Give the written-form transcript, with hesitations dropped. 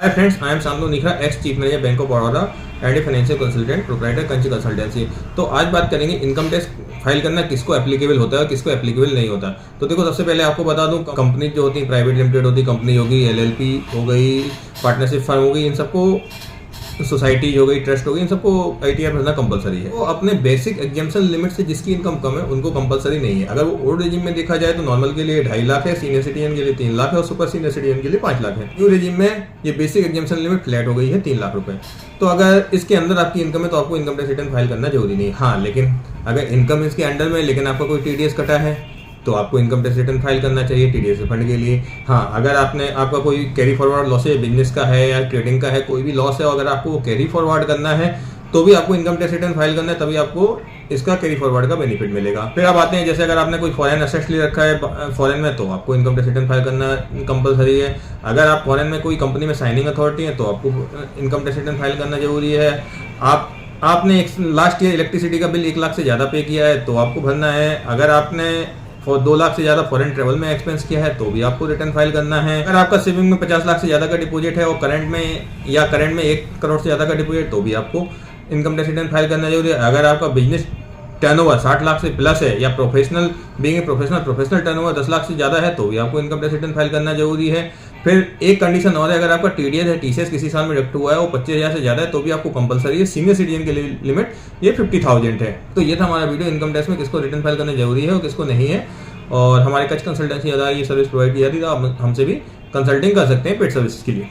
Hi friends, I am Shantanu Nikhara, ex chief manager bank of Baroda and a financial consultant proprietor Kanchi consultancy. तो आज बात करेंगे income tax file करना किसको एप्लीकेबल होता है और किसको एप्लीकेबल नहीं होता। तो देखो, सबसे पहले आपको बता दूं, कंपनी जो होती है प्राइवेट लिमिटेड होती, कंपनी होगी, एलएलपी हो गई, पार्टनरशिप फर्म हो गई, इन सबको, सोसाइटी हो गई, ट्रस्ट हो गई, इन सबको आईटीआर भरना कंपलसरी है। वो अपने बेसिक एग्जाम्पशन लिमिट से जिसकी इनकम कम है उनको कंपलसरी नहीं है। अगर वो ओल्ड रेजिम में देखा जाए तो नॉर्मल के लिए 2.5 लाख है, सीनियर सिटीजन के लिए 3 लाख है और सुपर सीनियर सिटीजन के लिए 5 लाख है। न्यू रेजिम में ये बेसिक एग्जाम्पशन लिमिट फ्लैट हो गई है 3 लाख रुपए। तो अगर इसके अंदर आपकी इनकम है तो आपको इनकम टैक्स रिटर्न फाइल करना जरूरी नहीं। हाँ, लेकिन अगर इनकम इसके अंडर में लेकिन आपका कोई टीडीएस कटा है तो आपको इनकम टैक्स रिटर्न फाइल करना चाहिए टीडीएस रिफंड के लिए। हाँ, अगर आपका कोई कैरी फॉरवर्ड लॉस है, बिजनेस का है या ट्रेडिंग का है, कोई भी लॉस है, अगर आपको कैरी फॉरवर्ड करना है तो भी आपको इनकम टैक्स रिटर्न फाइल करना है, तभी आपको इसका कैरी फॉरवर्ड का बेनिफिट मिलेगा। फिर आप आते हैं, जैसे अगर आपने कोई फॉरेन असेट्स ले रखा है फॉरेन में तो आपको इनकम टैक्स रिटर्न फाइल करना कंपलसरी है। अगर आप फॉरेन में कोई कंपनी में साइनिंग अथॉरिटी है तो आपको इनकम टैक्स रिटर्न फाइल करना जरूरी है। आपने लास्ट ईयर इलेक्ट्रिसिटी का बिल 1 लाख से ज़्यादा पे किया है तो आपको भरना है। अगर आपने 2 लाख से ज़्यादा फॉरेन ट्रेवल में एक्सपेंस किया है तो भी आपको रिटर्न फाइल करना है। अगर आपका सेविंग में 50 लाख से ज़्यादा का डिपॉजिट है और करंट में 1 करोड़ से ज़्यादा का डिपॉजिट तो भी आपको इनकम टैक्स रिटर्न फाइल करना जरूरी है। अगर आपका बिजनेस टर्नओवर 60 लाख से प्लस है या प्रोफेशनल टर्नओवर 10 लाख से ज़्यादा है तो भी आपको इनकम टैक्स रिटर्न फाइल करना जरूरी है। फिर एक कंडीशन और है, अगर आपका टीडीएस है, टीसीएस किसी साल में डिडक्ट हुआ है वो 25,000 से ज़्यादा है तो भी आपको कंपलसरी है। सीनियर सिटीजन के लिए लिमिट ये 50,000 है। तो ये था हमारा वीडियो, इनकम टैक्स में किसको रिटर्न फाइल करना जरूरी है और किसको नहीं है। और हमारे कच कंसल्टेंसी अदा ये सर्विस प्रोवाइड किया थी, तो आप हमसे भी कंसल्टिंग कर सकते हैं पेड सर्विस के लिए।